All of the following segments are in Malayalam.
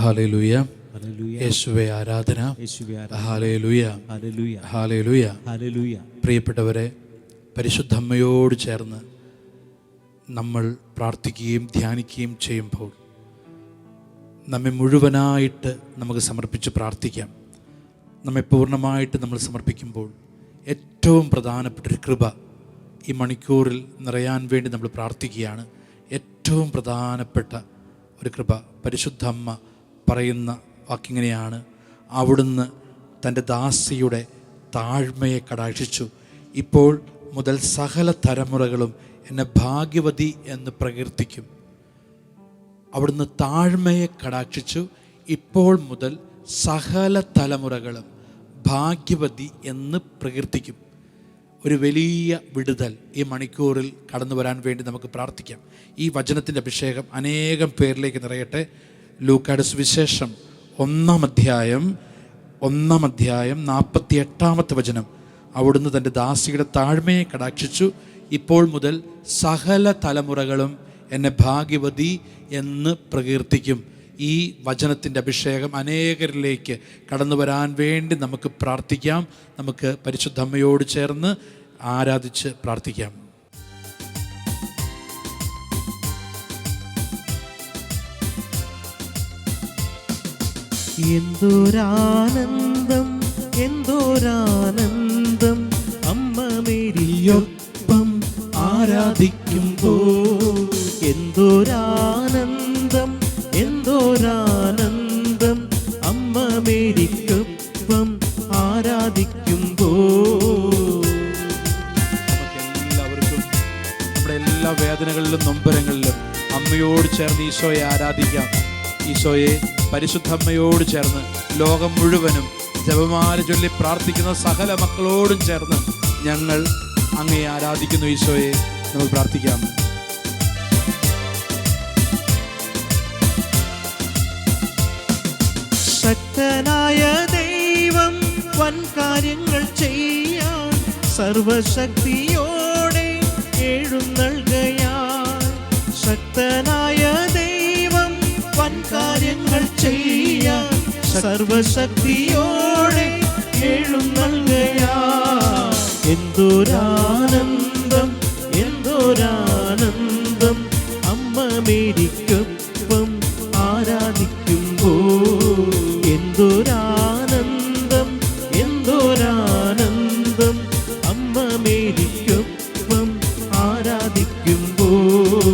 ഹല്ലേലൂയ. യേശുവേ ആരാധന. Hallelujah, hallelujah. പ്രിയപ്പെട്ടവരെ, പരിശുദ്ധ അമ്മയോട് ചേർന്ന് നമ്മൾ പ്രാർത്ഥിക്കുകയും ധ്യാനിക്കുകയും ചെയ്യുമ്പോൾ നമ്മെ മുഴുവനായിട്ട് നമുക്ക് സമർപ്പിച്ച് പ്രാർത്ഥിക്കാം. നമ്മെ പൂർണ്ണമായിട്ട് നമ്മൾ സമർപ്പിക്കുമ്പോൾ ഏറ്റവും പ്രധാനപ്പെട്ടൊരു കൃപ ഈ മണിക്കൂറിൽ നിറയാൻ വേണ്ടി നമ്മൾ പ്രാർത്ഥിക്കുകയാണ്. ഏറ്റവും പ്രധാനപ്പെട്ട ഒരു കൃപ പരിശുദ്ധ അമ്മ പറയുന്ന വാക്കിങ്ങനെയാണ്: അവിടുന്ന് തൻ്റെ ദാസിയുടെ താഴ്മയെ കടാക്ഷിച്ചു, ഇപ്പോൾ മുതൽ സകല തലമുറകളും എന്നെ ഭാഗ്യവതി എന്ന് പ്രകീർത്തിക്കും. അവിടുന്ന് താഴ്മയെ കടാക്ഷിച്ചു, ഇപ്പോൾ മുതൽ സകല തലമുറകളും ഭാഗ്യവതി എന്ന് പ്രകീർത്തിക്കും. ഒരു വലിയ വിടുതൽ ഈ മണിക്കൂറിൽ കടന്നു വരാൻ വേണ്ടി നമുക്ക് പ്രാർത്ഥിക്കാം. ഈ വചനത്തിൻ്റെ അഭിഷേകം അനേകം പേരിലേക്ക് നിറയട്ടെ. ലൂക്കായുടെ സുവിശേഷം 1-ാം അധ്യായം 48-ാമത്തെ വചനം: അവിടുന്ന് തൻ്റെ ദാസിയുടെ താഴ്മയെ കടാക്ഷിച്ചു, ഇപ്പോൾ മുതൽ സകല തലമുറകളും എന്നെ ഭാഗ്യവതി എന്ന് പ്രകീർത്തിക്കും. ഈ വചനത്തിൻ്റെ അഭിഷേകം അനേകരിലേക്ക് കടന്നു വരാൻ വേണ്ടി നമുക്ക് പ്രാർത്ഥിക്കാം. നമുക്ക് പരിശുദ്ധ അമ്മയോട് ചേർന്ന് ആരാധിച്ച് പ്രാർത്ഥിക്കാം. എന്തോരാനന്ദം, എന്തോരാനന്ദം, അമ്മ മേരിയൊപ്പം ആരാധിക്കുമ്പോൾ. എന്തോരാനന്ദം, എന്തോരാനന്ദം, അമ്മ മേരിക്കൊപ്പം ആരാധിക്കുമ്പോൾ. നമുക്കെല്ലാവർക്കും നമ്മുടെ എല്ലാ വേദനകളിലും നൊമ്പരങ്ങളിലും അമ്മയോട് ചേർന്ന് ഈശോയെ ആരാധിക്കാം. ഈശോയെ പരിശുദ്ധ അമ്മയോട് ചേർന്ന് ലോകം മുഴുവനും ജപമാല ചൊല്ലി പ്രാർത്ഥിക്കുന്ന സകല മക്കളോടും ചേർന്ന് ഞങ്ങൾ അങ്ങയെ ആരാധിക്കുന്നു. ഈശോയെ നമുക്ക് പ്രാർത്ഥിക്കാം. ശക്തനായ ദൈവം വൻ കാര്യങ്ങൾ ചെയ്യാൻ സർവശക്തിയോടെ എഴുന്നള്ളുകയാൽ. ശക്തനായ ദൈവം വൻ കാര്യങ്ങൾ ചെയ്യാൻ സർവശക്തിയോടെ എഴുന്നള്ളുകയാൽ. എന്തോരാനന്ദം, എന്തോരാനന്ദം, അമ്മ മേരിക്കൊപ്പം ആരാധിക്കുമ്പോൾ. എന്തോരാനന്ദം, എന്തോരാനന്ദം, അമ്മ മേരിക്കൊപ്പം ആരാധിക്കുമ്പോൾ.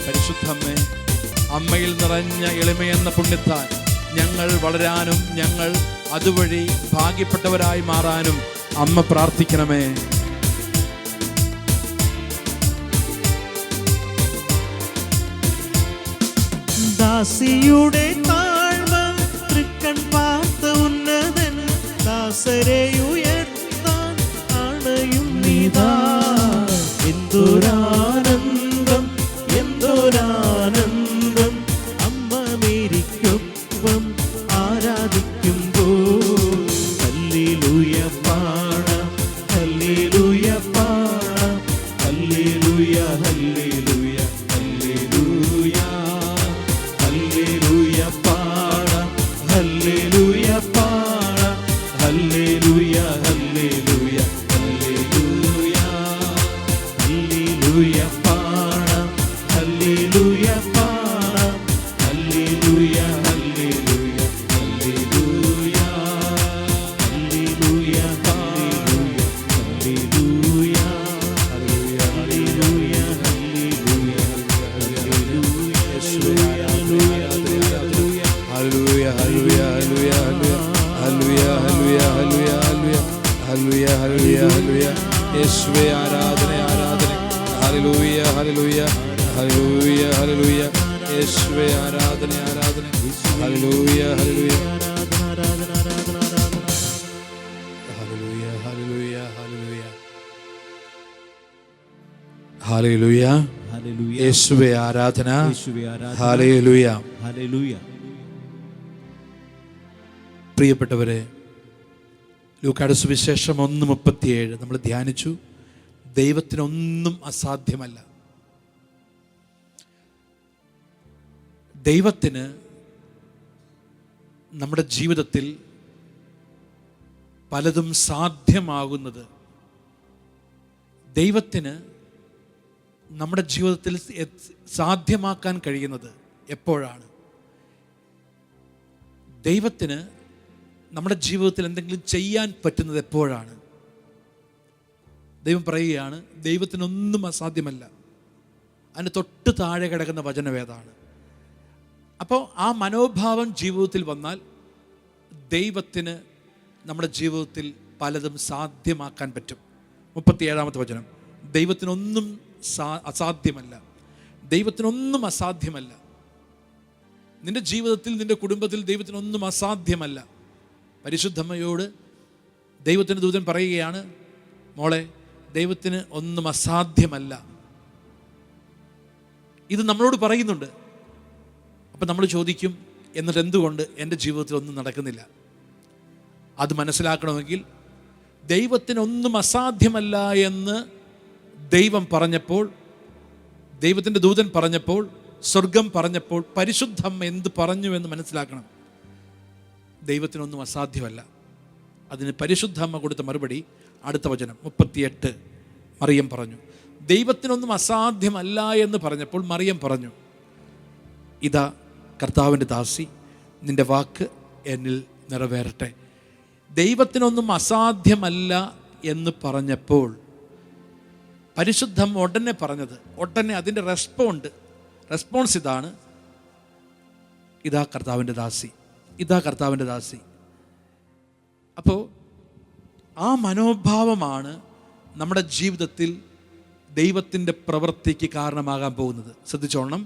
പരിശുദ്ധമ്മേ, അമ്മയിൽ നിറഞ്ഞ എളിമയെന്ന പുണ്യത്താൽ ഞങ്ങൾ വളരാനും ഞങ്ങൾ അതുവഴി ഭാഗ്യപ്പെട്ടവരായി മാറാനും അമ്മ പ്രാർത്ഥിക്കണമേ. ദാസിയുടെ താഴ്മ തൃക്കൺ പാർത്ത ഉന്നതൻ ദാസരെ ഉയർത്താൻ ആണയും നീതാ. എന്തോരാനന്ദം, എന്തോരാനന്ദം, അമ്മ മേരിക്കൊപ്പം ആരാധിക്കുമ്പോൾ. ഹല്ലേലൂയ പാടാം, ഹല്ലേലൂയ പാടാം, ഹല്ലേലൂയ, ഹല്ലേലൂയ, ഹല്ലേലൂയ, ഹല്ലേലൂയ പാടാം, ഹല്ലേലൂയ പാടാം, ഹല്ലേലൂയ, ഹല്ലേലൂയ, ഹല്ലേലൂയ, ഹല്ലേലൂയ പാടാം, ഹല്ലേലൂയ പാടാം, hallelujah, hallelujah, hallelujah, hallelujah, hallelujah, hallelujah, hallelujah, hallelujah, hallelujah, യേശുവേ ആരാധന, hallelujah, hallelujah, hallelujah, hallelujah, hallelujah, hallelujah, hallelujah, hallelujah, യേശുവേ ആരാധന, ആരാധന, ഹല്ലേലൂയ, ഹല്ലേലൂയ, ഹല്ലേലൂയ, ഹല്ലേലൂയ, യേശുവേ ആരാധന, ആരാധന, hallelujah, hallelujah, hallelujah, hallelujah, hallelujah, hallelujah, യേശുവേ ആരാധന, ഹല്ലേലൂയ, ഹല്ലേലൂയ. പ്രിയപ്പെട്ടവരെ, ലൂക്കായുടെ സുവിശേഷം 1:37 നമ്മൾ ധ്യാനിച്ചു. ദൈവത്തിനൊന്നും അസാധ്യമല്ല. ദൈവത്തിന് നമ്മുടെ ജീവിതത്തിൽ പലതും സാധ്യമാകുന്നത്, ദൈവത്തിന് നമ്മുടെ ജീവിതത്തിൽ സാധ്യമാക്കാൻ കഴിയുന്നത് എപ്പോഴാണ്? ദൈവത്തിന് നമ്മുടെ ജീവിതത്തിൽ എന്തെങ്കിലും ചെയ്യാൻ പറ്റുന്നത് എപ്പോഴാണ്? ദൈവം പറയുകയാണ്, ദൈവത്തിനൊന്നും അസാധ്യമല്ല. അതിന് തൊട്ട് താഴെ കിടക്കുന്ന വചനവേദാണ്. അപ്പോൾ ആ മനോഭാവം ജീവിതത്തിൽ വന്നാൽ ദൈവത്തിന് നമ്മുടെ ജീവിതത്തിൽ പലതും സാധ്യമാക്കാൻ പറ്റും. 37-ാമത്തെ വചനം, ദൈവത്തിനൊന്നും അസാധ്യമല്ല. ദൈവത്തിനൊന്നും അസാധ്യമല്ല. നിന്റെ ജീവിതത്തിൽ, നിന്റെ കുടുംബത്തിൽ ദൈവത്തിനൊന്നും അസാധ്യമല്ല. പരിശുദ്ധമ്മയോട് ദൈവത്തിൻ്റെ ദൂതൻ പറയുകയാണ്, മോളെ, ദൈവത്തിന് ഒന്നും അസാധ്യമല്ല. ഇത് നമ്മളോട് പറയുന്നുണ്ട്. അപ്പം നമ്മൾ ചോദിക്കും, എന്നിട്ട് എന്തുകൊണ്ട് എൻ്റെ ജീവിതത്തിൽ ഒന്നും നടക്കുന്നില്ല? അത് മനസ്സിലാക്കണമെങ്കിൽ ദൈവത്തിനൊന്നും അസാധ്യമല്ല എന്ന് ദൈവം പറഞ്ഞപ്പോൾ, ദൈവത്തിൻ്റെ ദൂതൻ പറഞ്ഞപ്പോൾ, സ്വർഗം പറഞ്ഞപ്പോൾ, പരിശുദ്ധമ്മ എന്ത് പറഞ്ഞു എന്ന് മനസ്സിലാക്കണം. ദൈവത്തിനൊന്നും അസാധ്യമല്ല. അതിന് പരിശുദ്ധമ്മ കൊടുത്ത മറുപടി അടുത്ത വചനം 38. മറിയം പറഞ്ഞു, ദൈവത്തിനൊന്നും അസാധ്യമല്ല എന്ന് പറഞ്ഞപ്പോൾ മറിയം പറഞ്ഞു, ഇതാ കർത്താവിൻ്റെ ദാസി, നിൻ്റെ വാക്ക് എന്നിൽ നിറവേറട്ടെ. ദൈവത്തിനൊന്നും അസാധ്യമല്ല എന്ന് പറഞ്ഞപ്പോൾ പരിശുദ്ധമ്മ ഉടനെ പറഞ്ഞത്, ഉടനെ അതിൻ്റെ റെസ്പോൺസ് ഇതാണ്, ഇതാ കർത്താവിൻ്റെ ദാസി, ഇതാ കർത്താവിൻ്റെ ദാസി. അപ്പോൾ ആ മനോഭാവമാണ് നമ്മുടെ ജീവിതത്തിൽ ദൈവത്തിൻ്റെ പ്രവൃത്തിക്ക് കാരണമാകാൻ പോകുന്നത്. ശ്രദ്ധിച്ചോണം.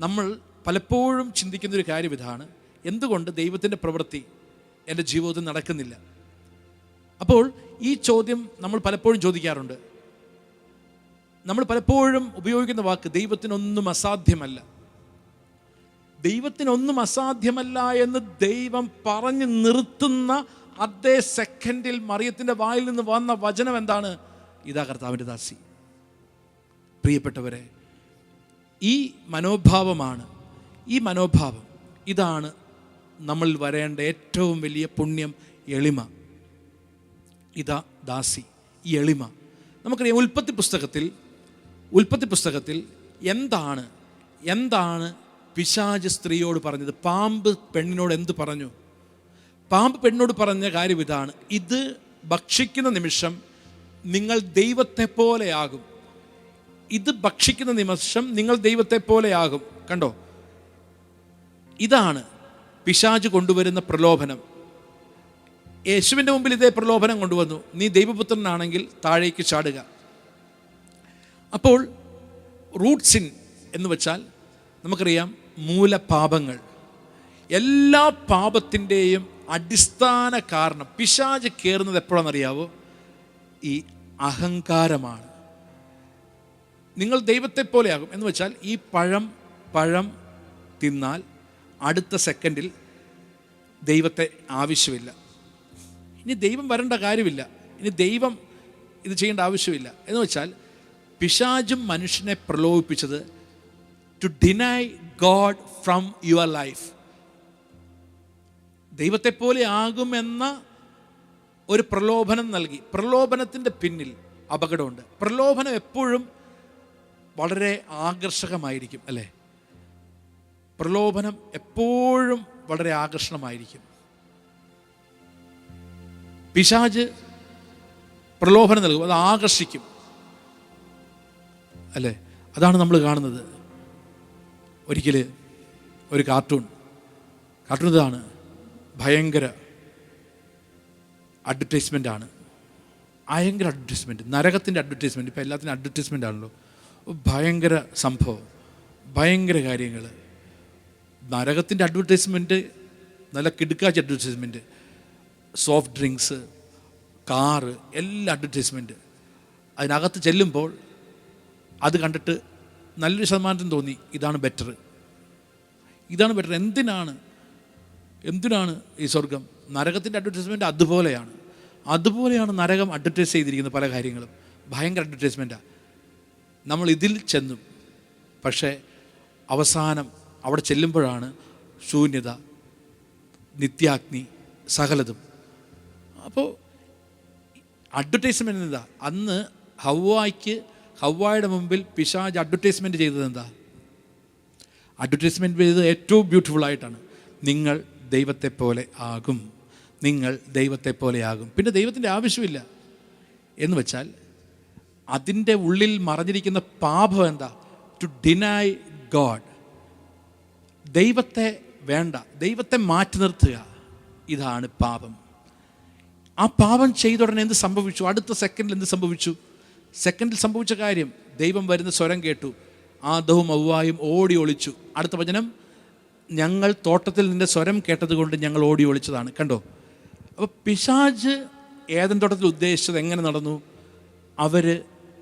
നമ്മൾ പലപ്പോഴും ചിന്തിക്കുന്നൊരു കാര്യം ഇതാണ്, എന്തുകൊണ്ട് ദൈവത്തിൻ്റെ പ്രവൃത്തി എൻ്റെ ജീവിതത്തിൽ നടക്കുന്നില്ല? അപ്പോൾ ഈ ചോദ്യം നമ്മൾ പലപ്പോഴും ചോദിക്കാറുണ്ട്. നമ്മൾ പലപ്പോഴും ഉപയോഗിക്കുന്ന വാക്ക് ദൈവത്തിനൊന്നും അസാധ്യമല്ല. ദൈവത്തിനൊന്നും അസാധ്യമല്ല എന്ന് ദൈവം പറഞ്ഞു നിർത്തുന്ന അതേ സെക്കൻഡിൽ മറിയത്തിൻ്റെ വായിൽ നിന്ന് വന്ന വചനം എന്താണ്? ഇതാ കർത്താവിൻ്റെ ദാസി. പ്രിയപ്പെട്ടവരെ, ഈ മനോഭാവമാണ്, ഈ മനോഭാവം ഇതാണ് നമ്മളിൽ വരേണ്ട ഏറ്റവും വലിയ പുണ്യം, എളിമ. ഇതാ ദാസി, ഈ എളിമ. നമുക്കറിയാം, ഉൽപ്പത്തി പുസ്തകത്തിൽ എന്താണ് പിശാച് സ്ത്രീയോട് പറഞ്ഞത്? പാമ്പ് പെണ്ണിനോട് എന്ത് പറഞ്ഞു? പാമ്പ് പെണ്ണിനോട് പറഞ്ഞ കാര്യം ഇതാണ്, ഇത് ഭക്ഷിക്കുന്ന നിമിഷം നിങ്ങൾ ദൈവത്തെ പോലെയാകും. ഇത് ഭക്ഷിക്കുന്ന നിമിഷം നിങ്ങൾ ദൈവത്തെ പോലെയാകും. കണ്ടോ? ഇതാണ് പിശാച് കൊണ്ടുവരുന്ന പ്രലോഭനം. യേശുവിൻ്റെ മുമ്പിൽ ഇതേ പ്രലോഭനം കൊണ്ടുവന്നു, നീ ദൈവപുത്രനാണെങ്കിൽ താഴേക്ക് ചാടുക. അപ്പോൾ റൂട്ട് സിൻ എന്ന് വെച്ചാൽ നമുക്കറിയാം, മൂലപാപങ്ങൾ. എല്ലാ പാപത്തിൻ്റെയും അടിസ്ഥാന കാരണം പിശാച് കയറുന്നത് എപ്പോഴാണെന്നറിയാവോ? ഈ അഹങ്കാരമാണ്. നിങ്ങൾ ദൈവത്തെ പോലെയാകും എന്ന് വെച്ചാൽ ഈ പഴം തിന്നാൽ അടുത്ത സെക്കൻഡിൽ ദൈവത്തെ ആവശ്യമില്ല, ഇനി ദൈവം വരേണ്ട കാര്യമില്ല, ഇനി ദൈവം ഇത് ചെയ്യേണ്ട ആവശ്യമില്ല എന്ന് വെച്ചാൽ പിശാചും മനുഷ്യനെ പ്രലോഭിപ്പിച്ചത് to deny God from your life. ദൈവത്തെ പോലെ ആകുമെന്ന ഒരു പ്രലോഭനം നൽകി. പ്രലോഭനത്തിൻ്റെ പിന്നിൽ അപകടമുണ്ട്. പ്രലോഭനം എപ്പോഴും വളരെ ആകർഷകമായിരിക്കും, അല്ലേ? പ്രലോഭനം എപ്പോഴും വളരെ ആകർഷണമായിരിക്കും. പിശാച് പ്രലോഭനം നൽകും, അത് ആകർഷിക്കും, അല്ലേ? അതാണ് നമ്മൾ കാണുന്നത്. ഒരിക്കൽ ഒരു കാർട്ടൂൺ ഇതാണ്, ഭയങ്കര അഡ്വർടൈസ്മെൻ്റാണ്, ഭയങ്കര അഡ്വർടൈസ്മെൻറ്റ്, നരകത്തിൻ്റെ അഡ്വർടൈസ്മെൻറ്റ്. ഇപ്പോൾ എല്ലാത്തിനും അഡ്വർടൈസ്മെൻ്റ് ആണല്ലോ. ഭയങ്കര സംഭവം, ഭയങ്കര കാര്യങ്ങൾ. നരകത്തിൻ്റെ അഡ്വർടൈസ്മെൻറ്റ്, നല്ല കിടുക്കാച്ച അഡ്വർടൈസ്മെൻറ്റ്, സോഫ്റ്റ് ഡ്രിങ്ക്സ്, കാറ്, എല്ലാ അഡ്വർടൈസ്മെൻറ്റ്. അതിനകത്ത് ചെല്ലുമ്പോൾ അത് കണ്ടിട്ട് നല്ലൊരു ശതമാനത്തിന് തോന്നി ഇതാണ് ബെറ്റർ. എന്തിനാണ് ഈ സ്വർഗം? നരകത്തിൻ്റെ അഡ്വർടൈസ്മെൻറ്റ് അതുപോലെയാണ് നരകം അഡ്വർടൈസ് ചെയ്തിരിക്കുന്ന പല കാര്യങ്ങളും. ഭയങ്കര അഡ്വർടൈസ്മെൻറ്റാണ്. നമ്മൾ ഇതിൽ ചെന്നും, പക്ഷേ അവസാനം അവിടെ ചെല്ലുമ്പോഴാണ് ശൂന്യത, നിത്യാഗ്നി, സകലതും. അപ്പോൾ അഡ്വർടൈസ്മെൻ്റ് എന്താ? അന്ന് ഹവ്വായുടെ മുമ്പിൽ പിശാച് അഡ്വർടൈസ്മെൻറ്റ് ചെയ്തത് എന്താ? അഡ്വർടൈസ്മെൻറ്റ് ചെയ്തത് ഏറ്റവും ബ്യൂട്ടിഫുള്ളായിട്ടാണ്, നിങ്ങൾ ദൈവത്തെ പോലെ ആകും, നിങ്ങൾ ദൈവത്തെ പോലെ ആകും. പിന്നെ ദൈവത്തിൻ്റെ ആവശ്യമില്ല എന്ന് വെച്ചാൽ അതിൻ്റെ ഉള്ളിൽ മറഞ്ഞിരിക്കുന്ന പാപം എന്താ? To deny God. ദൈവത്തെ വേണ്ട, ദൈവത്തെ മാറ്റി നിർത്തുക, ഇതാണ് പാപം. ആ പാപം ചെയ്ത ഉടനെ എന്ത് സംഭവിച്ചു? അടുത്ത സെക്കൻഡിൽ എന്ത് സംഭവിച്ചു? സെക്കൻഡിൽ സംഭവിച്ച കാര്യം, ദൈവം വരുന്ന സ്വരം കേട്ടു, ആദവും ഹവ്വായും ഓടി ഒളിച്ചു. അടുത്ത വചനം, ഞങ്ങൾ തോട്ടത്തിൽ നിന്റെ സ്വരം കേട്ടത് കൊണ്ട് ഞങ്ങൾ ഓടി ഒളിച്ചതാണ്. കണ്ടോ? അപ്പോൾ പിശാച് ഏദൻ തോട്ടത്തിൽ ഉദ്ദേശിച്ചത് എങ്ങനെ നടന്നു?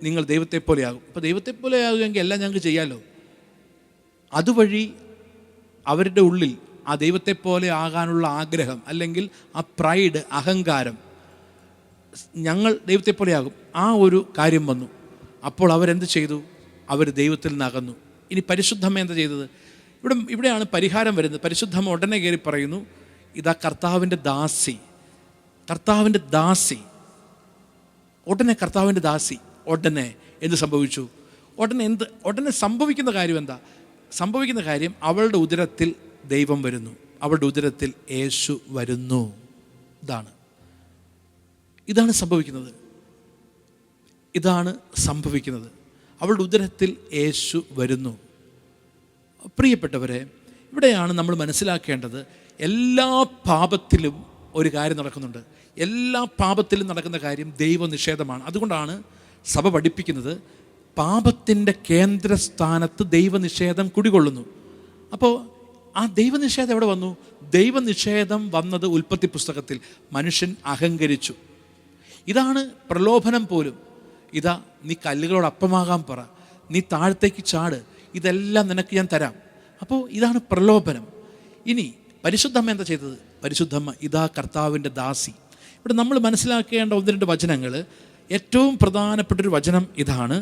നിങ്ങൾ ദൈവത്തെ പോലെയാകും. അപ്പോൾ ദൈവത്തെ പോലെയാകുമെങ്കിൽ എല്ലാം ഞങ്ങൾക്ക് ചെയ്യാമല്ലോ. അതുവഴി അവരുടെ ഉള്ളിൽ ആ ദൈവത്തെ പോലെ ആകാനുള്ള ആഗ്രഹം, അല്ലെങ്കിൽ ആ പ്രൈഡ്, അഹങ്കാരം, ഞങ്ങൾ ദൈവത്തെ പോലെയാകും, ആ ഒരു കാര്യം വന്നു. അപ്പോൾ അവരെന്ത് ചെയ്തു? അവർ ദൈവത്തിൽ നിന്ന് അകന്നു. ഇനി പരിശുദ്ധമ്മ എന്താ ചെയ്തത്? ഇവിടെയാണ് പരിഹാരം വരുന്നത്. പരിശുദ്ധമ്മ ഉടനെ കയറി പറയുന്നു, ഇതാ കർത്താവിൻ്റെ ദാസി, കർത്താവിൻ്റെ ദാസി. ഉടനെ കർത്താവിൻ്റെ ദാസി. ഉടനെ എന്ത് സംഭവിച്ചു? ഉടനെ സംഭവിക്കുന്ന കാര്യം എന്താ? സംഭവിക്കുന്ന കാര്യം, അവളുടെ ഉദരത്തിൽ ദൈവം വരുന്നു, അവളുടെ ഉദരത്തിൽ യേശു വരുന്നു. ഇതാണ് സംഭവിക്കുന്നത്. ഇതാണ് സംഭവിക്കുന്നത്. അവളുടെ ഉദരത്തിൽ യേശു വരുന്നു. പ്രിയപ്പെട്ടവരെ, ഇവിടെയാണ് നമ്മൾ മനസ്സിലാക്കേണ്ടത്, എല്ലാ പാപത്തിലും ഒരു കാര്യം നടക്കുന്നുണ്ട്. എല്ലാ പാപത്തിലും നടക്കുന്ന കാര്യം ദൈവനിഷേധമാണ്. അതുകൊണ്ടാണ് സഭ പഠിപ്പിക്കുന്നത്, പാപത്തിൻ്റെ കേന്ദ്രസ്ഥാനത്ത് ദൈവനിഷേധം കുടികൊള്ളുന്നു. അപ്പോൾ ആ ദൈവനിഷേധം എവിടെ വന്നു? ദൈവനിഷേധം വന്നത് ഉൽപ്പത്തി പുസ്തകത്തിൽ. മനുഷ്യൻ അഹങ്കരിച്ചു. ഇതാണ് പ്രലോഭനം പോലും. ഇതാ, നീ കല്ലുകളോട് അപ്പമാകാൻ പറ, നീ താഴത്തേക്ക് ചാട്, ഇതെല്ലാം നിനക്ക് ഞാൻ തരാം. അപ്പോൾ ഇതാണ് പ്രലോഭനം. ഇനി പരിശുദ്ധമ്മ എന്താ ചെയ്തത്? പരിശുദ്ധമ്മ ഇതാ കർത്താവിൻ്റെ ദാസി. ഇവിടെ നമ്മൾ മനസ്സിലാക്കേണ്ട 1-2 വചനങ്ങൾ. ഏറ്റവും പ്രധാനപ്പെട്ടൊരു വചനം ഇതാണ്.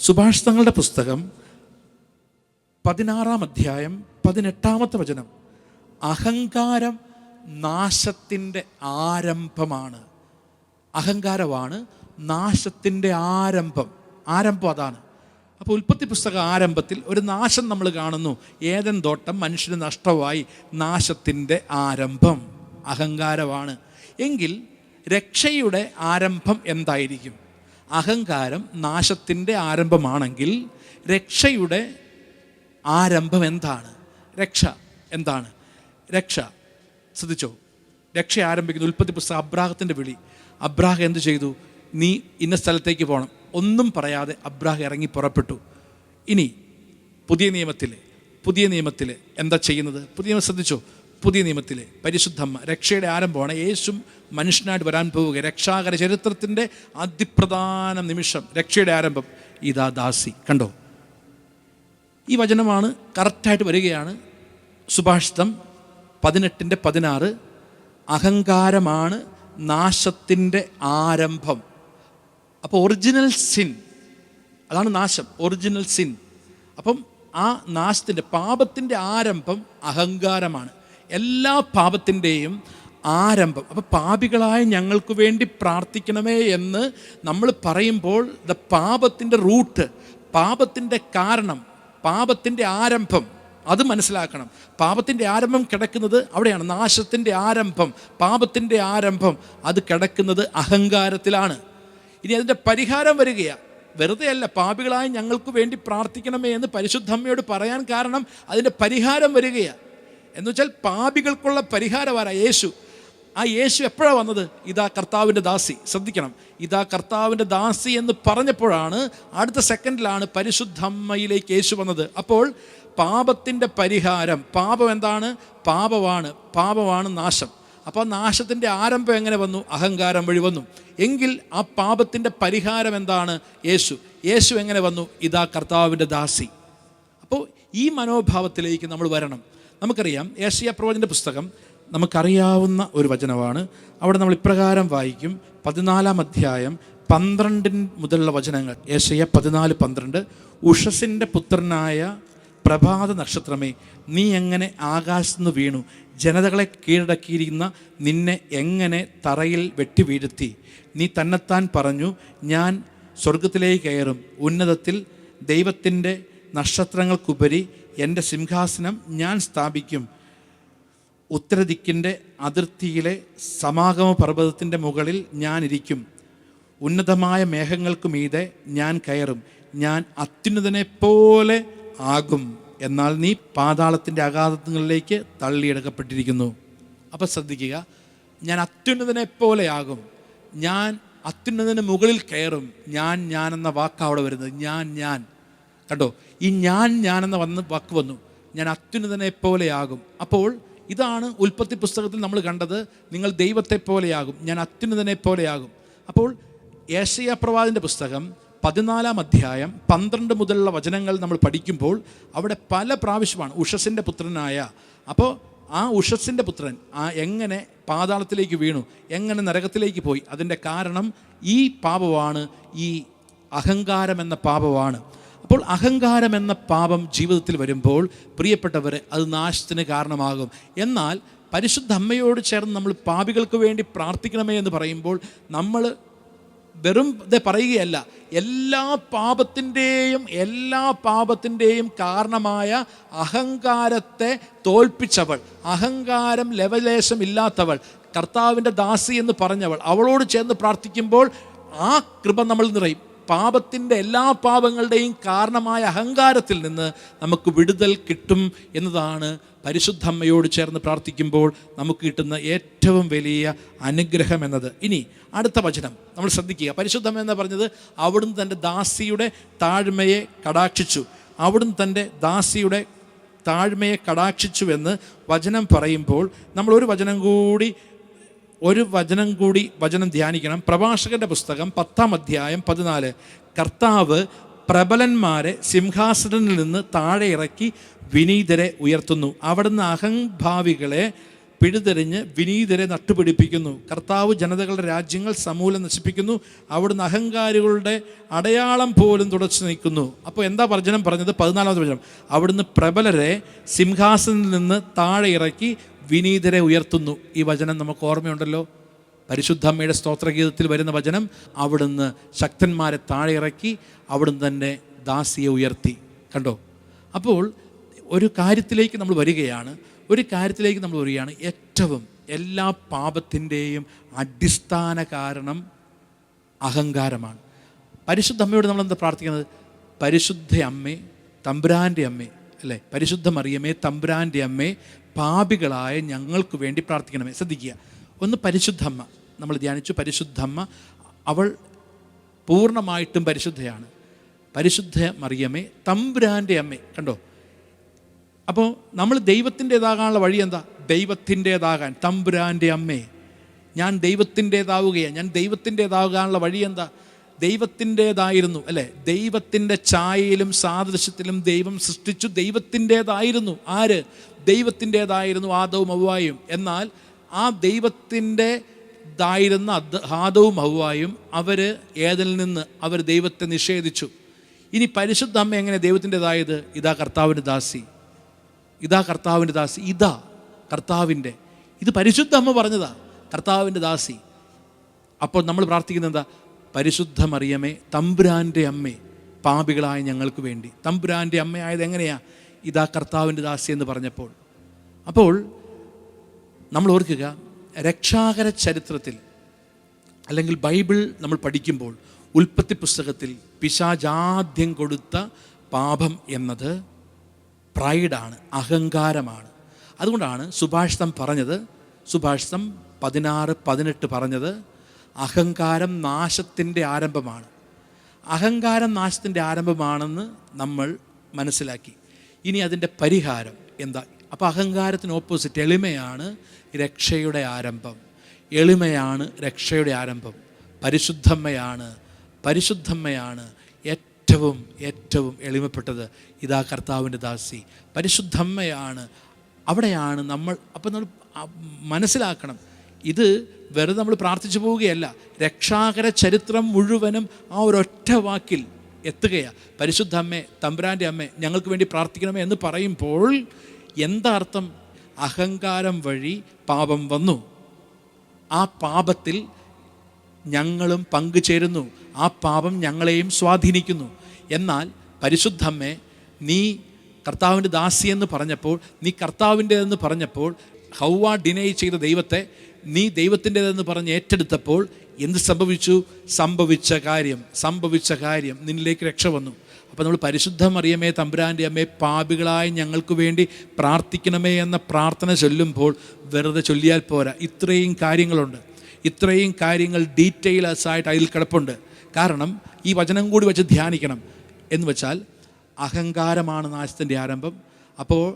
സുഭാഷിതങ്ങളുടെ പുസ്തകം 16-ാം അധ്യായം 18-ാമത്തെ വചനം. അഹങ്കാരം നാശത്തിൻ്റെ ആരംഭമാണ്. അഹങ്കാരമാണ് നാശത്തിൻ്റെ ആരംഭം. അതാണ്. അപ്പോൾ ഉൽപ്പത്തി പുസ്തക ആരംഭത്തിൽ ഒരു നാശം നമ്മൾ കാണുന്നു. ഏദൻ തോട്ടം മനുഷ്യന് നഷ്ടമായി. നാശത്തിൻ്റെ ആരംഭം അഹങ്കാരമാണ്. എങ്കിൽ രക്ഷയുടെ ആരംഭം എന്തായിരിക്കും? അഹങ്കാരം നാശത്തിൻ്റെ ആരംഭമാണെങ്കിൽ രക്ഷയുടെ ആരംഭം എന്താണ്? രക്ഷ എന്താണ്? രക്ഷ ശ്രദ്ധിച്ചോ? രക്ഷ ആരംഭിക്കുന്നു ഉൽപ്പത്തി പുസ്തകം. അബ്രാഹത്തിൻ്റെ വിളി. അബ്രാഹം എന്ത് ചെയ്തു? നീ ഇന്ന സ്ഥലത്തേക്ക് പോകണം. ഒന്നും പറയാതെ അബ്രാഹം ഇറങ്ങി പുറപ്പെട്ടു. ഇനി പുതിയ നിയമത്തിൽ എന്താ ചെയ്യുന്നത്? ശ്രദ്ധിച്ചോ? പുതിയ നിയമത്തിലെ പരിശുദ്ധമ്മ രക്ഷയുടെ ആരംഭമാണ്. യേശു മനുഷ്യനായിട്ട് വരാൻ പോവുക. രക്ഷാകര ചരിത്രത്തിൻ്റെ അതിപ്രധാന നിമിഷം, രക്ഷയുടെ ആരംഭം. ഇതാ ദാസി. കണ്ടോ? ഈ വചനമാണ് കറക്റ്റായിട്ട് വരികയാണ്. സുഭാഷിതം 18:16. അഹങ്കാരമാണ് നാശത്തിൻ്റെ ആരംഭം. അപ്പോൾ ഒറിജിനൽ സിൻ, അതാണ് നാശം, ഒറിജിനൽ സിൻ. അപ്പം ആ നാശത്തിൻ്റെ, പാപത്തിൻ്റെ ആരംഭം അഹങ്കാരമാണ്. എല്ലാ പാപത്തിൻ്റെയും ആരംഭം. അപ്പോൾ പാപികളായ ഞങ്ങൾക്ക് വേണ്ടി പ്രാർത്ഥിക്കണമേ എന്ന് നമ്മൾ പറയുമ്പോൾ പാപത്തിൻ്റെ റൂട്ട്, പാപത്തിൻ്റെ കാരണം, പാപത്തിൻ്റെ ആരംഭം അത് മനസ്സിലാക്കണം. പാപത്തിൻ്റെ ആരംഭം കിടക്കുന്നത് അവിടെയാണ്. നാശത്തിൻ്റെ ആരംഭം, പാപത്തിൻ്റെ ആരംഭം അത് കിടക്കുന്നത് അഹങ്കാരത്തിലാണ്. ഇനി അതിൻ്റെ പരിഹാരം വരികയാണ്. വെറുതെ അല്ല, പാപികളായി ഞങ്ങൾക്ക് വേണ്ടി പ്രാർത്ഥിക്കണമേ എന്ന് പരിശുദ്ധമ്മയോട് പറയാൻ കാരണം അതിൻ്റെ പരിഹാരം വരികയാണ്. എന്ന് വെച്ചാൽ പാപികൾക്കുള്ള പരിഹാരമാരാ? യേശു. ആ യേശു എപ്പോഴാണ് വന്നത്? ഇതാ കർത്താവിൻ്റെ ദാസി. ശ്രദ്ധിക്കണം, ഇതാ കർത്താവിൻ്റെ ദാസി എന്ന് പറഞ്ഞപ്പോഴാണ്, അടുത്ത സെക്കൻഡിലാണ് പരിശുദ്ധമ്മയിലേക്ക് യേശു വന്നത്. അപ്പോൾ പാപത്തിൻ്റെ പരിഹാരം, പാപം എന്താണ്? പാപമാണ് നാശം. അപ്പോൾ നാശത്തിൻ്റെ ആരംഭം എങ്ങനെ വന്നു? അഹങ്കാരം വഴി വന്നു. എങ്കിൽ ആ പാപത്തിൻ്റെ പരിഹാരം എന്താണ്? യേശു എങ്ങനെ വന്നു? ഇതാ കർത്താവിൻ്റെ ദാസി. അപ്പോൾ ഈ മനോഭാവത്തിലേക്ക് നമ്മൾ വരണം. നമുക്കറിയാം, യേശയ്യാ പ്രവചൻ്റെ പുസ്തകം നമുക്കറിയാവുന്ന ഒരു വചനമാണ്. അവിടെ നമ്മൾ ഇപ്രകാരം വായിക്കും. 14-ാം അധ്യായം 12 മുതലുള്ള വചനങ്ങൾ. യേശയ്യാ 14:12. ഉഷസിൻ്റെ പുത്രനായ പ്രഭാത നക്ഷത്രമേ, നീ എങ്ങനെ ആകാശത്തുനിന്ന് വീണു? ജനതകളെ കീഴടക്കിയിരിക്കുന്ന നിന്നെ എങ്ങനെ തറയിൽ വെട്ടി വീഴ്ത്തി? നീ തന്നെത്താൻ പറഞ്ഞു, ഞാൻ സ്വർഗത്തിലേക്ക് കയറും, ഉന്നതത്തിൽ ദൈവത്തിൻ്റെ നക്ഷത്രങ്ങൾക്കുപരി എൻ്റെ സിംഹാസനം ഞാൻ സ്ഥാപിക്കും. ഉത്തരദിക്കിൻ്റെ അതിർത്തിയിലെ സമാഗമ പർവ്വതത്തിൻ്റെ മുകളിൽ ഞാനിരിക്കും. ഉന്നതമായ മേഘങ്ങൾക്കു മീതെ ഞാൻ കയറും. ഞാൻ അത്യുന്നതനെപ്പോലെ ആകും, എന്നാൽ നീ പാതാളത്തിൻ്റെ അഗാധങ്ങളിലേക്ക് തള്ളിയെടുക്കപ്പെട്ടിരിക്കുന്നു. അപ്പോൾ ശ്രദ്ധിക്കുക, ഞാൻ അത്യുന്നതനെപ്പോലെയാകും, ഞാൻ അത്യുന്നതന് മുകളിൽ കയറും. ഞാൻ എന്ന വാക്ക് അവിടെ വരുന്നത്. ഞാൻ കണ്ടോ, ഈ ഞാൻ എന്ന വാക്ക് വന്നു. ഞാൻ അത്യുന്നതനെപ്പോലെയാകും. അപ്പോൾ ഇതാണ് ഉൽപ്പത്തി പുസ്തകത്തിൽ നമ്മൾ കണ്ടത്. നിങ്ങൾ ദൈവത്തെ പോലെയാകും, ഞാൻ അത്യുന്നതനെപ്പോലെയാകും. അപ്പോൾ യേശയ്യാ പ്രവാചകന്റെ പുസ്തകം 14-ാം അധ്യായം 12 മുതലുള്ള വചനങ്ങൾ നമ്മൾ പഠിക്കുമ്പോൾ അവിടെ പല പ്രാവശ്യമാണ് ഉഷസ്സിൻ്റെ പുത്രനായ. അപ്പോൾ ആ ഉഷസ്സിൻ്റെ പുത്രൻ എങ്ങനെ പാതാളത്തിലേക്ക് വീണു, എങ്ങനെ നരകത്തിലേക്ക് പോയി, അതിൻ്റെ കാരണം ഈ പാപമാണ്, ഈ അഹങ്കാരം എന്ന പാപമാണ്. അപ്പോൾ അഹങ്കാരം എന്ന പാപം ജീവിതത്തിൽ വരുമ്പോൾ പ്രിയപ്പെട്ടവരെ, അത് നാശത്തിന് കാരണമാകും. എന്നാൽ പരിശുദ്ധ അമ്മയോട് ചേർന്ന് നമ്മൾ പാപികൾക്ക് വേണ്ടി പ്രാർത്ഥിക്കണമേ എന്ന് പറയുമ്പോൾ നമ്മൾ വെറും പറയുകയല്ല, എല്ലാ പാപത്തിൻ്റെയും കാരണമായ അഹങ്കാരത്തെ തോൽപ്പിച്ചവൾ, അഹങ്കാരം ലവലേശം ഇല്ലാത്തവൾ, കർത്താവിൻ്റെ ദാസി എന്ന് പറഞ്ഞവൾ, അവളോട് ചേർന്ന് പ്രാർത്ഥിക്കുമ്പോൾ ആ കൃപ നമ്മൾ നിറയും. പാപത്തിൻ്റെ എല്ലാ പാപങ്ങളുടെയും കാരണമായ അഹങ്കാരത്തിൽ നിന്ന് നമുക്ക് വിടുതൽ കിട്ടും എന്നതാണ് പരിശുദ്ധമ്മയോട് ചേർന്ന് പ്രാർത്ഥിക്കുമ്പോൾ നമുക്ക് കിട്ടുന്ന ഏറ്റവും വലിയ അനുഗ്രഹം എന്നത്. ഇനി അടുത്ത വചനം നമ്മൾ ശ്രദ്ധിക്കുക. പരിശുദ്ധമ്മ എന്ന് പറഞ്ഞത് അവിടുന്ന് തൻ്റെ ദാസിയുടെ താഴ്മയെ കടാക്ഷിച്ചു. അവിടുന്ന് തൻ്റെ ദാസിയുടെ താഴ്മയെ കടാക്ഷിച്ചുവെന്ന് വചനം പറയുമ്പോൾ നമ്മൾ ഒരു വചനം ധ്യാനിക്കണം. പ്രഭാഷകന്റെ പുസ്തകം 10-ാം അധ്യായം 14. കർത്താവ് പ്രബലന്മാരെ സിംഹാസനത്തിൽ നിന്ന് താഴെ ഇറക്കി വിനീതരെ ഉയർത്തുന്നു. അവിടുന്ന് അഹംഭാവികളെ പിഴുതെറിഞ്ഞ് വിനീതരെ നട്ടുപിടിപ്പിക്കുന്നു. കർത്താവ് ജനതകളുടെ രാജ്യങ്ങൾ സമൂലം നശിപ്പിക്കുന്നു. അവിടുന്ന് അഹങ്കാരികളുടെ അടയാളം പോലും തുടച്ചു നീക്കുന്നു. അപ്പോൾ എന്താ വചനം പറഞ്ഞത്? 14-ാമത്തെ വചനം, അവിടുന്ന് പ്രബലരെ സിംഹാസനത്തിൽ നിന്ന് താഴെ ഇറക്കി വിനീതരെ ഉയർത്തുന്നു. ഈ വചനം നമുക്ക് ഓർമ്മയുണ്ടല്ലോ. പരിശുദ്ധമ്മയുടെ സ്തോത്രഗീതത്തിൽ വരുന്ന വചനം, അവിടുന്ന് ശക്തന്മാരെ താഴെ ഇറക്കി അവിടുന്ന് തന്നെ ദാസിയെ ഉയർത്തി. കണ്ടോ? അപ്പോൾ ഒരു കാര്യത്തിലേക്ക് നമ്മൾ വരികയാണ്. ഏറ്റവും എല്ലാ പാപത്തിൻ്റെയും അടിസ്ഥാന കാരണം അഹങ്കാരമാണ്. പരിശുദ്ധ അമ്മയോട് നമ്മളെന്താ പ്രാർത്ഥിക്കുന്നത്? പരിശുദ്ധ അമ്മേ, തമ്പുരാൻ്റെ അമ്മേ, അല്ലേ? പരിശുദ്ധ മറിയമേ, തമ്പുരാൻ്റെ അമ്മേ, പാപികളായ ഞങ്ങൾക്ക് വേണ്ടി പ്രാർത്ഥിക്കണമേ. ശ്രദ്ധിക്കുക, ഒന്ന് പരിശുദ്ധമ്മ നമ്മൾ ധ്യാനിച്ചു. പരിശുദ്ധമ്മ അവൾ പൂർണ്ണമായിട്ടും പരിശുദ്ധയാണ്. പരിശുദ്ധ മറിയമേ, തമ്പുരാൻ്റെ അമ്മേ. കണ്ടോ? അപ്പോൾ നമ്മൾ ദൈവത്തിൻ്റേതാകാനുള്ള വഴി എന്താ? ദൈവത്തിൻ്റേതാകാൻ. തമ്പുരാൻ്റെ അമ്മേ, ഞാൻ ദൈവത്തിൻ്റേതാവുകയാണ്. ഞാൻ ദൈവത്തിൻ്റേതാകാനുള്ള വഴി എന്താ? ദൈവത്തിൻ്റേതായിരുന്നു, അല്ലേ? ദൈവത്തിൻ്റെ ഛായയിലും സാദൃശ്യത്തിലും ദൈവം സൃഷ്ടിച്ചു. ദൈവത്തിൻ്റേതായിരുന്നു. ആര്? ദൈവത്തിൻ്റേതായിരുന്നു ആദവും ഹവ്വായും. എന്നാൽ ആ ദൈവത്തിൻ്റേതായിരുന്ന ആദവും ഹവ്വായും അവർ ഏതിൽ നിന്ന് അവർ ദൈവത്തെ നിഷേധിച്ചു. ഇനി പരിശുദ്ധ അമ്മ എങ്ങനെ ദൈവത്തിൻ്റേതായത്? ഇതാ കർത്താവിൻ്റെ ദാസി, ഇതാ കർത്താവിൻ്റെ. ഇത് പരിശുദ്ധ അമ്മ പറഞ്ഞതാ, കർത്താവിൻ്റെ ദാസി. അപ്പോൾ നമ്മൾ പ്രാർത്ഥിക്കുന്നത് എന്താ? പരിശുദ്ധ മറിയമേ, തമ്പുരാൻ്റെ അമ്മേ, പാപികളായ ഞങ്ങൾക്ക് വേണ്ടി. തമ്പുരാൻ്റെ അമ്മയായത് എങ്ങനെയാ? ഇതാ കർത്താവിൻ്റെ ദാസി എന്ന് പറഞ്ഞപ്പോൾ. അപ്പോൾ നമ്മൾ ഓർക്കുക, രക്ഷാകര ചരിത്രത്തിൽ അല്ലെങ്കിൽ ബൈബിൾ നമ്മൾ പഠിക്കുമ്പോൾ ഉൽപ്പത്തി പുസ്തകത്തിൽ പിശാചാദ്യം കൊടുത്ത പാപം എന്നത് പ്രൈഡാണ്, അഹങ്കാരമാണ്. അതുകൊണ്ടാണ് സുഭാഷിതം 16:18 പറഞ്ഞത്, അഹങ്കാരം നാശത്തിൻ്റെ ആരംഭമാണ്. അഹങ്കാരം നാശത്തിൻ്റെ ആരംഭമാണെന്ന് നമ്മൾ മനസ്സിലാക്കി. ഇനി അതിൻ്റെ പരിഹാരം എന്താ? അപ്പോൾ അഹങ്കാരത്തിന് ഓപ്പോസിറ്റ് എളിമയാണ് രക്ഷയുടെ ആരംഭം. പരിശുദ്ധമ്മയാണ് ഏറ്റവും എളിമപ്പെട്ടത്. ഇതാ കർത്താവിൻ്റെ ദാസി, പരിശുദ്ധമ്മയാണ്. അവിടെയാണ് നമ്മൾ. അപ്പം നമ്മൾ മനസ്സിലാക്കണം, ഇത് വെറുതെ നമ്മൾ പ്രാർത്ഥിച്ചു പോവുകയല്ല. രക്ഷാകര ചരിത്രം മുഴുവനും ആ ഒരൊറ്റ വാക്കിൽ എത്തുകയാണ്. പരിശുദ്ധ അമ്മേ, തമ്പുരാൻ്റെ അമ്മേ, ഞങ്ങൾക്ക് വേണ്ടി പ്രാർത്ഥിക്കണമേ എന്ന് പറയുമ്പോൾ എന്താ അർത്ഥം? അഹങ്കാരം വഴി പാപം വന്നു. ആ പാപത്തിൽ ഞങ്ങളും പങ്കുചേരുന്നു. ആ പാപം ഞങ്ങളെയും സ്വാധീനിക്കുന്നു. എന്നാൽ പരിശുദ്ധമ്മേ, നീ കർത്താവിൻ്റെ ദാസിയെന്ന് പറഞ്ഞപ്പോൾ, നീ കർത്താവിൻ്റെതെന്ന് പറഞ്ഞപ്പോൾ, ഹൗവ ഡിനൈ ചെയ്ത ദൈവത്തെ നീ ദൈവത്തിൻ്റെതെന്ന് പറഞ്ഞ് ഏറ്റെടുത്തപ്പോൾ എന്ത് സംഭവിച്ചു? സംഭവിച്ച കാര്യം നിന്നിലേക്ക് രക്ഷ വന്നു. അപ്പോൾ നമ്മൾ പരിശുദ്ധ മറിയമേ, തമ്പുരാൻ്റെ അമ്മേ, പാപികളായ ഞങ്ങൾക്ക് വേണ്ടി പ്രാർത്ഥിക്കണമേ എന്ന പ്രാർത്ഥന ചൊല്ലുമ്പോൾ വെറുതെ ചൊല്ലിയാൽ പോരാ. ഇത്രയും കാര്യങ്ങളുണ്ട്. ഇത്രയും കാര്യങ്ങൾ ഡീറ്റെയിൽസ് ആയിട്ട് അതിൽ കിടപ്പുണ്ട്. കാരണം ഈ വചനം കൂടി വെച്ച് ധ്യാനിക്കണം. എന്ന് വെച്ചാൽ അഹങ്കാരമാണ് നാശത്തിൻ്റെ ആരംഭം. അപ്പോൾ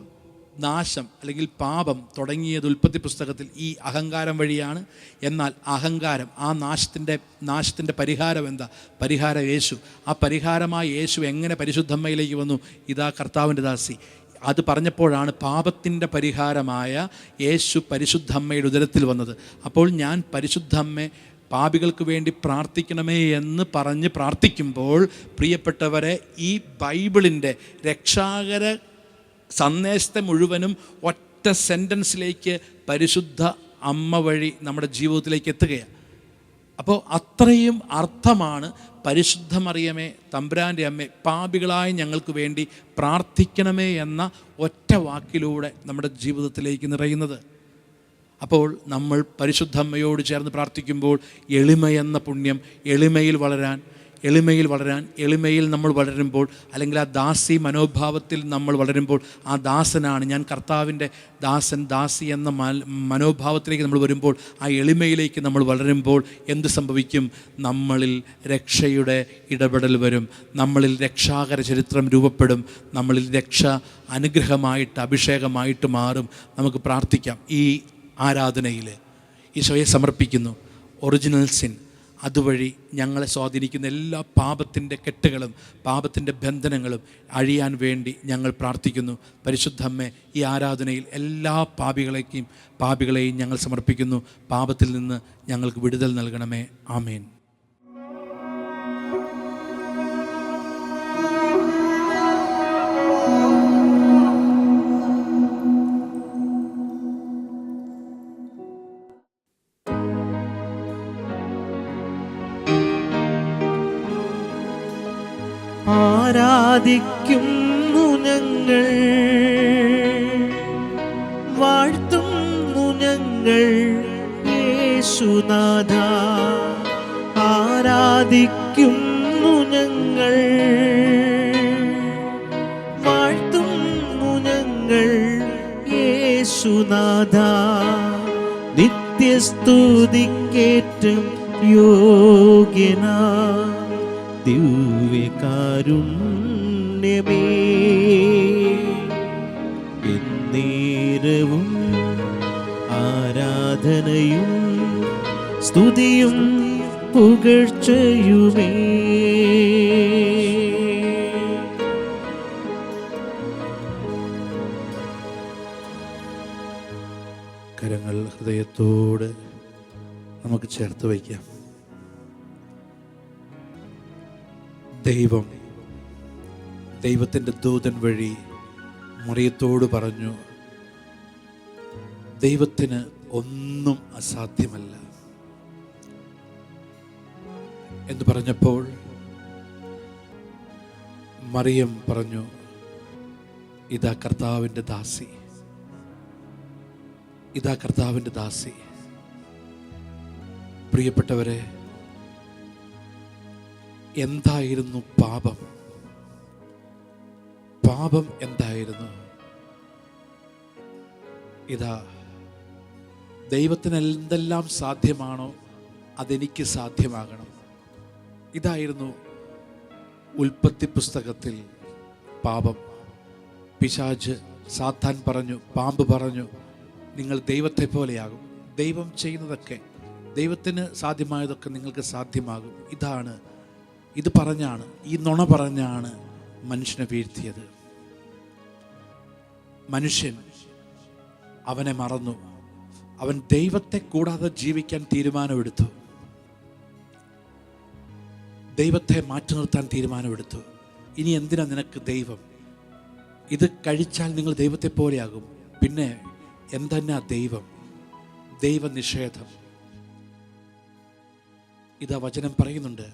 നാശം അല്ലെങ്കിൽ പാപം തുടങ്ങിയത് ഉൽപ്പത്തി പുസ്തകത്തിൽ ഈ അഹങ്കാരം വഴിയാണ്. എന്നാൽ അഹങ്കാരം, ആ നാശത്തിൻ്റെ പരിഹാരം എന്താ? പരിഹാരം യേശു. ആ പരിഹാരമായ യേശു എങ്ങനെ പരിശുദ്ധമ്മയിലേക്ക് വന്നു? ഇതാ കർത്താവിൻ്റെ ദാസി. അത് പറഞ്ഞപ്പോഴാണ് പാപത്തിൻ്റെ പരിഹാരമായ യേശു പരിശുദ്ധമ്മയുടെ ഉദരത്തിൽ വന്നത്. അപ്പോൾ ഞാൻ പരിശുദ്ധമ്മേ, പാപികൾക്ക് വേണ്ടി പ്രാർത്ഥിക്കണമേ എന്ന് പറഞ്ഞ് പ്രാർത്ഥിക്കുമ്പോൾ, പ്രിയപ്പെട്ടവരെ, ഈ ബൈബിളിൻ്റെ രക്ഷാകര സന്ദേശത്തെ മുഴുവനും ഒറ്റ സെൻറ്റൻസിലേക്ക് പരിശുദ്ധ അമ്മ വഴി നമ്മുടെ ജീവിതത്തിലേക്ക് എത്തുകയാണ്. അപ്പോൾ അത്രയും അർത്ഥമാണ് പരിശുദ്ധ മറിയമേ, തമ്പുരാൻ്റെ അമ്മേ, പാപികളായ ഞങ്ങൾക്ക് വേണ്ടി പ്രാർത്ഥിക്കണമേ എന്ന ഒറ്റ വാക്കിലൂടെ നമ്മുടെ ജീവിതത്തിലേക്ക് നിറയുന്നത്. അപ്പോൾ നമ്മൾ പരിശുദ്ധ അമ്മയോട് ചേർന്ന് പ്രാർത്ഥിക്കുമ്പോൾ എളിമയെന്ന പുണ്യം, എളിമയിൽ വളരാൻ എളിമയിൽ നമ്മൾ വളരുമ്പോൾ, അല്ലെങ്കിൽ ആ ദാസി മനോഭാവത്തിൽ നമ്മൾ വളരുമ്പോൾ, ആ ദാസനാണ് ഞാൻ, കർത്താവിൻ്റെ ദാസി എന്ന മനോഭാവത്തിലേക്ക് നമ്മൾ വരുമ്പോൾ, ആ എളിമയിലേക്ക് നമ്മൾ വളരുമ്പോൾ എന്ത് സംഭവിക്കും? നമ്മളിൽ രക്ഷയുടെ ഇടപെടൽ വരും. നമ്മളിൽ രക്ഷാകര ചരിത്രം രൂപപ്പെടും. നമ്മളിൽ രക്ഷ അനുഗ്രഹമായിട്ട്, അഭിഷേകമായിട്ട് മാറും. നമുക്ക് പ്രാർത്ഥിക്കാം. ഈ ആരാധനയിൽ ഈശോയെ സമർപ്പിക്കുന്നു. ഒറിജിനൽ സിൻ, അതുവഴി ഞങ്ങളെ സ്വാധീനിക്കുന്ന എല്ലാ പാപത്തിൻ്റെ കെട്ടുകളും പാപത്തിൻ്റെ ബന്ധനങ്ങളും അഴിയാൻ വേണ്ടി ഞങ്ങൾ പ്രാർത്ഥിക്കുന്നു. പരിശുദ്ധമ്മേ, ഈ ആരാധനയിൽ എല്ലാ പാപികളെയും ഞങ്ങൾ സമർപ്പിക്കുന്നു. പാപത്തിൽ നിന്ന് ഞങ്ങൾക്ക് വിടുതൽ നൽകണമേ. ആമേൻ. ആരാധിക്കുന്നു ഞങ്ങൾ, വാഴ്ത്തുന്നു ഞങ്ങൾ യേശുനാഥ. ആരാധിക്കുന്നു ഞങ്ങൾ, വാഴ്ത്തുന്നു ഞങ്ങൾ യേശുനാഥ. നിത്യസ്തുതിക്കേറ്റം യോഗ്യനാ ദിവ്യകാരുണ്യമേ, എന്നേരവും ആരാധനയും സ്തുതിയും പുകഴ്ചയുമേ. കരങ്ങൾ ഹൃദയത്തോട് നമുക്ക് ചേർത്ത് വയ്ക്കാം. ദൈവത്തിൻ്റെ ദൂതൻ വഴി മറിയത്തോട് പറഞ്ഞു, ദൈവത്തിന് ഒന്നും അസാധ്യമല്ല എന്ന് പറഞ്ഞപ്പോൾ മറിയം പറഞ്ഞു, ഇതാ കർത്താവിൻ്റെ ദാസി, ഇതാ കർത്താവിൻ്റെ ദാസി. പ്രിയപ്പെട്ടവരെ, എന്തായിരുന്നു പാപം? പാപം എന്തായിരുന്നു? ഇതാ, ദൈവത്തിന് എന്തെല്ലാം സാധ്യമാണോ അതെനിക്ക് സാധ്യമാകണം. ഇതായിരുന്നു ഉൽപ്പത്തി പുസ്തകത്തിൽ പാപം. പിശാച്, സാത്താൻ പറഞ്ഞു, പാമ്പ് പറഞ്ഞു, നിങ്ങൾ ദൈവത്തെ പോലെയാകും. ദൈവം ചെയ്യുന്നതൊക്കെ, ദൈവത്തിന് സാധ്യമായതൊക്കെ നിങ്ങൾക്ക് സാധ്യമാകും. ഇത് പറഞ്ഞാണ്, ഈ നുണ പറഞ്ഞാണ് മനുഷ്യനെ വീഴ്ത്തിയത്. മനുഷ്യൻ അവനെ മറന്നു. അവൻ ദൈവത്തെ കൂടാതെ ജീവിക്കാൻ തീരുമാനമെടുത്തു. ദൈവത്തെ മാറ്റി നിർത്താൻ തീരുമാനമെടുത്തു. ഇനി എന്തിനാ നിനക്ക് ദൈവം? ഇത് കഴിച്ചാൽ നിങ്ങൾ ദൈവത്തെ പോലെയാകും. പിന്നെ എന്തെന്നാ ദൈവം? ദൈവനിഷേധം. ഇതാ വചനം പറയുന്നുണ്ട്.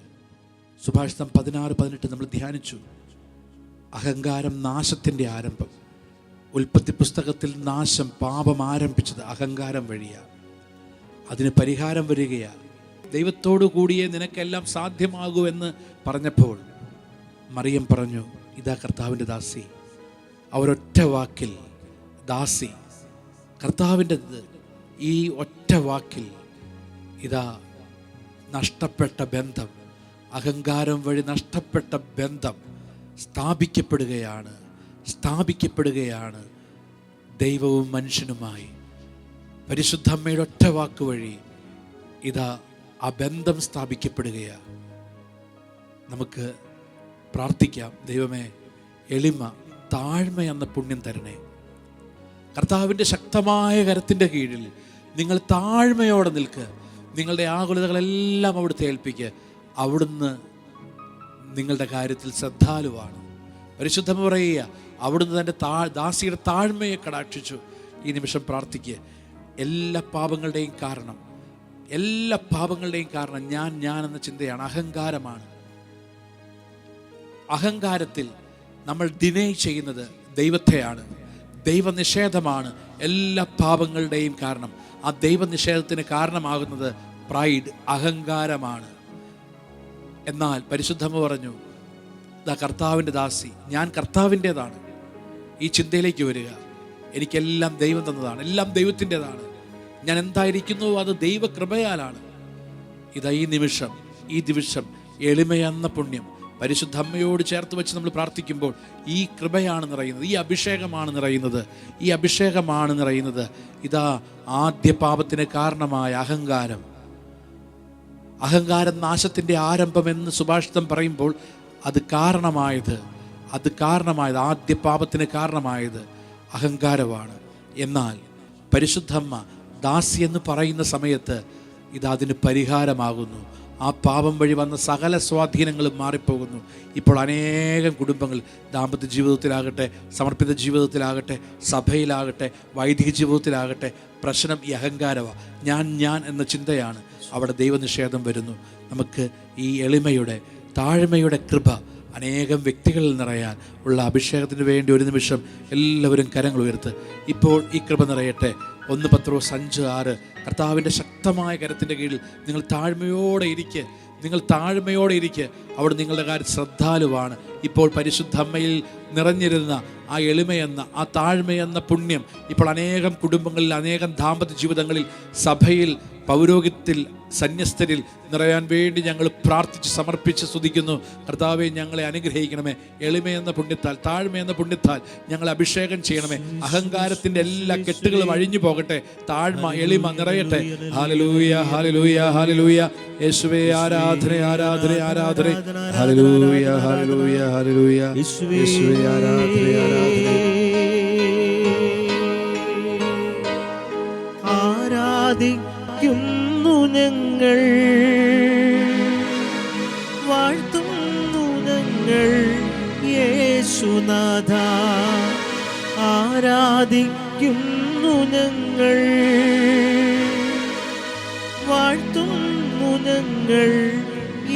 സുഭാഷിതം 16:18 നമ്മൾ ധ്യാനിച്ചു. അഹങ്കാരം നാശത്തിൻ്റെ ആരംഭം. ഉൽപ്പത്തി പുസ്തകത്തിൽ നാശം, പാപം ആരംഭിച്ചത് അഹങ്കാരം വഴിയാണ്. അതിന് പരിഹാരം വരികയാണ്. ദൈവത്തോടു കൂടിയേ നിനക്കെല്ലാം സാധ്യമാകൂ എന്ന് പറഞ്ഞപ്പോൾ മറിയം പറഞ്ഞു, ഇതാ കർത്താവിൻ്റെ ദാസി. അവരൊറ്റ വാക്കിൽ ദാസി, കർത്താവിൻ്റെ ഈ ഒറ്റ വാക്കിൽ ഇതാ നഷ്ടപ്പെട്ട ബന്ധം, അഹങ്കാരം വഴി നഷ്ടപ്പെട്ട ബന്ധം സ്ഥാപിക്കപ്പെടുകയാണ് ദൈവവും മനുഷ്യനുമായി. പരിശുദ്ധ അമ്മയുടെ ഒറ്റ വാക്ക് വഴി ഇതാ ആ ബന്ധം സ്ഥാപിക്കപ്പെടുകയാണ്. നമുക്ക് പ്രാർത്ഥിക്കാം. ദൈവമേ, എളിമ, താഴ്മ എന്ന പുണ്യം തരണേ. കർത്താവിൻ്റെ ശക്തമായ കരത്തിൻ്റെ കീഴിൽ നിങ്ങൾ താഴ്മയോടെ നിൽക്കുക. നിങ്ങളുടെ ആകുലതകളെല്ലാം അവിടുത്തെ ഏൽപ്പിക്കുക. അവിടുന്ന് നിങ്ങളുടെ കാര്യത്തിൽ ശ്രദ്ധാലുവാണ്. പരിശുദ്ധമ പറയുക, അവിടുന്ന് തൻ്റെ ദാസിയുടെ താഴ്മയെ കടാക്ഷിച്ചു. ഈ നിമിഷം പ്രാർത്ഥിക്കുക. എല്ലാ പാപങ്ങളുടെയും കാരണം ഞാൻ എന്ന ചിന്തയാണ്, അഹങ്കാരമാണ്. അഹങ്കാരത്തിൽ നമ്മൾ ഡിനൈ ചെയ്യുന്നത് ദൈവത്തെയാണ്. ദൈവനിഷേധമാണ് എല്ലാ പാപങ്ങളുടെയും കാരണം. ആ ദൈവനിഷേധത്തിന് കാരണമാകുന്നത് പ്രൈഡ്, അഹങ്കാരമാണ്. എന്നാൽ പരിശുദ്ധമ പറഞ്ഞു, കർത്താവിൻ്റെ ദാസി, ഞാൻ കർത്താവിൻ്റെതാണ്. ഈ ചിന്തയിലേക്ക് വരിക. എനിക്കെല്ലാം ദൈവം തന്നതാണ്, എല്ലാം ദൈവത്തിൻ്റെതാണ്. ഞാൻ എന്തായിരിക്കുന്നു അത് ദൈവകൃപയാലാണ്. ഇതാ ഈ നിമിഷം എളിമയെന്ന പുണ്യം പരിശുദ്ധ അമ്മയോട് ചേർത്ത് വെച്ച് നമ്മൾ പ്രാർത്ഥിക്കുമ്പോൾ ഈ കൃപയാണ് നിറയുന്നത്, ഈ അഭിഷേകമാണ് നിറയുന്നത്. ഇതാ ആദ്യ പാപത്തിന് കാരണമായ അഹങ്കാരം നാശത്തിൻ്റെ ആരംഭമെന്ന് സുഭാഷിതം പറയുമ്പോൾ അത് കാരണമായത് ആദ്യ പാപത്തിന് കാരണമായത് അഹങ്കാരമാണ്. എന്നാൽ പരിശുദ്ധമ്മ ദാസി എന്ന് പറയുന്ന സമയത്ത് അതിന് പരിഹാരമാകുന്നു. ആ പാപം വഴി വന്ന സകല സ്വാധീനങ്ങളും മാറിപ്പോകുന്നു. ഇപ്പോൾ അനേകം കുടുംബങ്ങൾ ദാമ്പത്യ ജീവിതത്തിലാകട്ടെ, സമർപ്പിത ജീവിതത്തിലാകട്ടെ, സഭയിലാകട്ടെ, വൈദിക ജീവിതത്തിലാകട്ടെ, പ്രശ്നം ഈ അഹങ്കാരമാണ്. ഞാൻ എന്ന ചിന്തയാണ്. അവിടെ ദൈവനിഷേധം വരുന്നു. നമുക്ക് ഈ എളിമയുടെ, താഴ്മയുടെ കൃപ അനേകം വ്യക്തികളിൽ നിറയാൻ ഉള്ള അഭിഷേകത്തിന് വേണ്ടി ഒരു നിമിഷം എല്ലാവരും കരങ്ങൾ ഉയർത്ത്. ഇപ്പോൾ ഈ കൃപ നിറയട്ടെ. 1 പത്രോസ് 5:6 കർത്താവിൻ്റെ ശക്തമായ കരത്തിൻ്റെ കീഴിൽ നിങ്ങൾ താഴ്മയോടെ ഇരിക്കുക. അവിടെ നിങ്ങളുടെ കാര്യം ശ്രദ്ധാലുവാണ്. ഇപ്പോൾ പരിശുദ്ധ അമ്മയിൽ നിറഞ്ഞിരുന്ന ആ എളിമയെന്ന, ആ താഴ്മയെന്ന പുണ്യം ഇപ്പോൾ അനേകം കുടുംബങ്ങളിൽ, അനേകം ദാമ്പത്യ ജീവിതങ്ങളിൽ, സഭയിൽ, പൗരോഹിത്യത്തിൽ, സന്യസ്തരിൽ നിറയാൻ വേണ്ടി ഞങ്ങൾ പ്രാർത്ഥിച്ച് സമർപ്പിച്ച് സ്തുതിക്കുന്നു. കർത്താവെ, ഞങ്ങളെ അനുഗ്രഹിക്കണമേ. എളിമയെന്ന പുണ്യത്താൽ, താഴ്മയെന്ന പുണ്യത്താൽ ഞങ്ങളെ അഭിഷേകം ചെയ്യണമേ. അഹങ്കാരത്തിൻ്റെ എല്ലാ കെട്ടുകളും അഴിഞ്ഞു പോകട്ടെ. താഴ്മ, എളിമ നിറയട്ടെ. Hallelujah, hallelujah, hallelujah. യേശുവേ, ആരാധന, ആരാധന, ആരാധന. Hallelujah, hallelujah, hallelujah. യേശുവേ, ആരാധന, ആരാധന. ആരാധിക്കുന്നു ഞങ്ങൾ, വാഴ്ത്തുന്നു ഞങ്ങൾ യേശുനാഥ. ആരാധിക്കുന്നു ഞങ്ങൾ, വാഴ്ത്തുന്നു ഞങ്ങൾ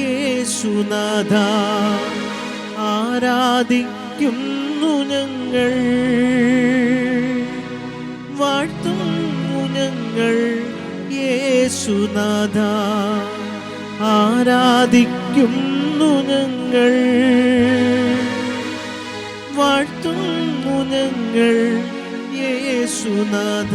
യേശുനാഥ. ആരാധിക്കുന്നു ഞങ്ങൾ, വാഴ്ത്തുന്നു ഞങ്ങൾ യേശുനാഥ. ആരാധിക്കുന്നു ഞങ്ങൾ, വാഴ്ത്തുന്നു ഞങ്ങൾ യേശുനാഥ.